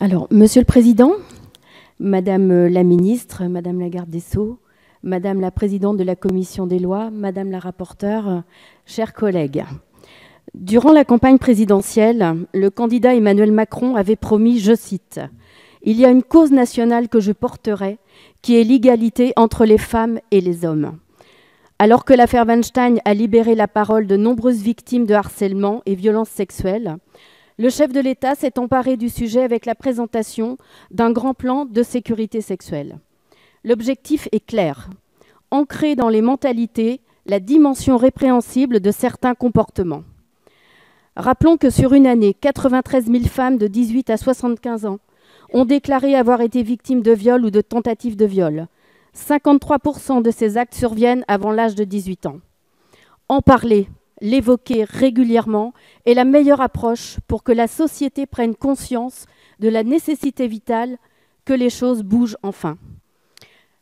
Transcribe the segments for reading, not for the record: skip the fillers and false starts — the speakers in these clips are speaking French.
Alors, Monsieur le Président, Madame la Ministre, Madame la Garde des Sceaux, Madame la Présidente de la Commission des Lois, Madame la Rapporteure, chers collègues. Durant la campagne présidentielle, le candidat Emmanuel Macron avait promis, je cite, « Il y a une cause nationale que je porterai, qui est l'égalité entre les femmes et les hommes ». Alors que l'affaire Weinstein a libéré la parole de nombreuses victimes de harcèlement et violences sexuelles, le chef de l'État s'est emparé du sujet avec la présentation d'un grand plan de sécurité sexuelle. L'objectif est clair, ancrer dans les mentalités la dimension répréhensible de certains comportements. Rappelons que sur une année, 93 000 femmes de 18 à 75 ans ont déclaré avoir été victimes de viol ou de tentatives de viol. 53% de ces actes surviennent avant l'âge de 18 ans. En parler, l'évoquer régulièrement est la meilleure approche pour que la société prenne conscience de la nécessité vitale que les choses bougent enfin.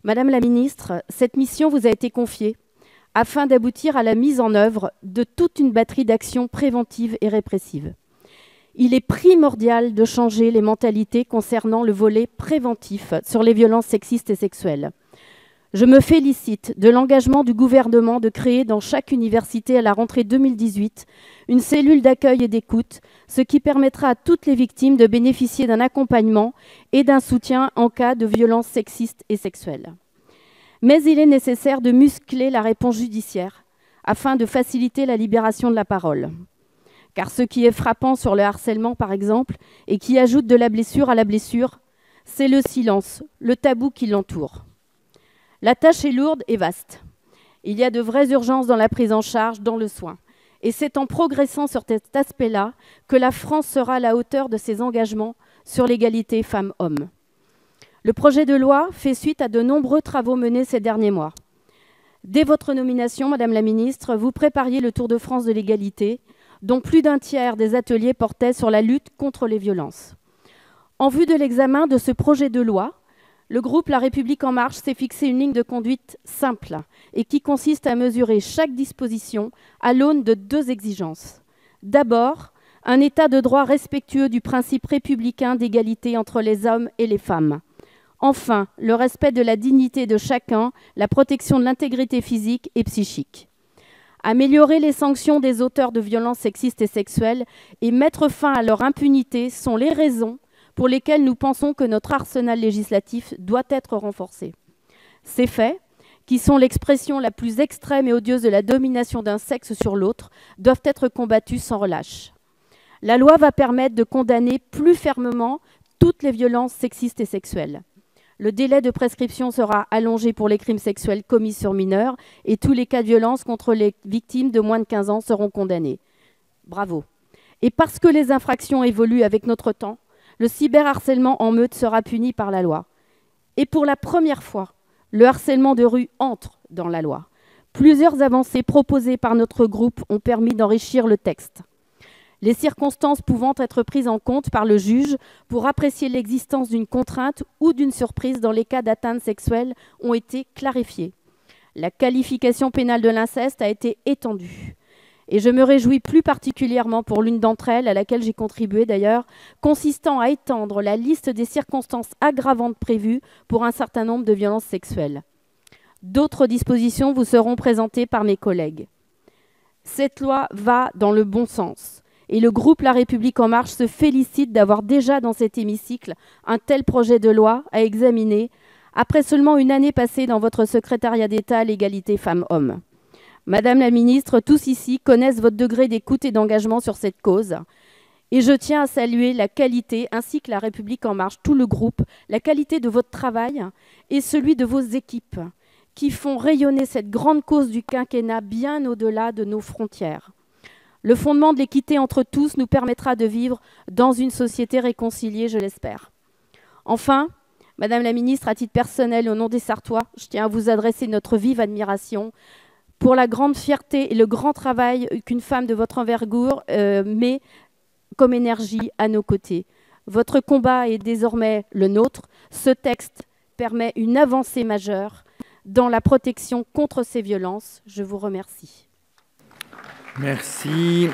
Madame la Ministre, cette mission vous a été confiée afin d'aboutir à la mise en œuvre de toute une batterie d'actions préventives et répressives. Il est primordial de changer les mentalités concernant le volet préventif sur les violences sexistes et sexuelles. Je me félicite de l'engagement du gouvernement de créer dans chaque université à la rentrée 2018 une cellule d'accueil et d'écoute, ce qui permettra à toutes les victimes de bénéficier d'un accompagnement et d'un soutien en cas de violences sexistes et sexuelles. Mais il est nécessaire de muscler la réponse judiciaire afin de faciliter la libération de la parole. Car ce qui est frappant sur le harcèlement, par exemple, et qui ajoute de la blessure à la blessure, c'est le silence, le tabou qui l'entoure. La tâche est lourde et vaste. Il y a de vraies urgences dans la prise en charge, dans le soin. Et c'est en progressant sur cet aspect-là que la France sera à la hauteur de ses engagements sur l'égalité femmes-hommes. Le projet de loi fait suite à de nombreux travaux menés ces derniers mois. Dès votre nomination, Madame la Ministre, vous prépariez le Tour de France de l'égalité, dont plus d'un tiers des ateliers portaient sur la lutte contre les violences. En vue de l'examen de ce projet de loi, le groupe La République En Marche s'est fixé une ligne de conduite simple et qui consiste à mesurer chaque disposition à l'aune de deux exigences. D'abord, un état de droit respectueux du principe républicain d'égalité entre les hommes et les femmes. Enfin, le respect de la dignité de chacun, la protection de l'intégrité physique et psychique. Améliorer les sanctions des auteurs de violences sexistes et sexuelles et mettre fin à leur impunité sont les raisons pour lesquelles nous pensons que notre arsenal législatif doit être renforcé. Ces faits, qui sont l'expression la plus extrême et odieuse de la domination d'un sexe sur l'autre, doivent être combattus sans relâche. La loi va permettre de condamner plus fermement toutes les violences sexistes et sexuelles. Le délai de prescription sera allongé pour les crimes sexuels commis sur mineurs et tous les cas de violence contre les victimes de moins de 15 ans seront condamnés. Bravo. Et parce que les infractions évoluent avec notre temps, le cyberharcèlement en meute sera puni par la loi. Et pour la première fois, le harcèlement de rue entre dans la loi. Plusieurs avancées proposées par notre groupe ont permis d'enrichir le texte. Les circonstances pouvant être prises en compte par le juge pour apprécier l'existence d'une contrainte ou d'une surprise dans les cas d'atteinte sexuelle ont été clarifiées. La qualification pénale de l'inceste a été étendue. Et je me réjouis plus particulièrement pour l'une d'entre elles, à laquelle j'ai contribué d'ailleurs, consistant à étendre la liste des circonstances aggravantes prévues pour un certain nombre de violences sexuelles. D'autres dispositions vous seront présentées par mes collègues. Cette loi va dans le bon sens. Et le groupe La République En Marche se félicite d'avoir déjà dans cet hémicycle un tel projet de loi à examiner après seulement une année passée dans votre secrétariat d'État à l'égalité femmes-hommes. Madame la Ministre, tous ici connaissent votre degré d'écoute et d'engagement sur cette cause. Et je tiens à saluer la qualité, ainsi que La République En Marche, tout le groupe, la qualité de votre travail et celui de vos équipes qui font rayonner cette grande cause du quinquennat bien au-delà de nos frontières. Le fondement de l'équité entre tous nous permettra de vivre dans une société réconciliée, je l'espère. Enfin, Madame la Ministre, à titre personnel, au nom des Sarthois, je tiens à vous adresser notre vive admiration pour la grande fierté et le grand travail qu'une femme de votre envergure met comme énergie à nos côtés. Votre combat est désormais le nôtre. Ce texte permet une avancée majeure dans la protection contre ces violences. Je vous remercie. Merci.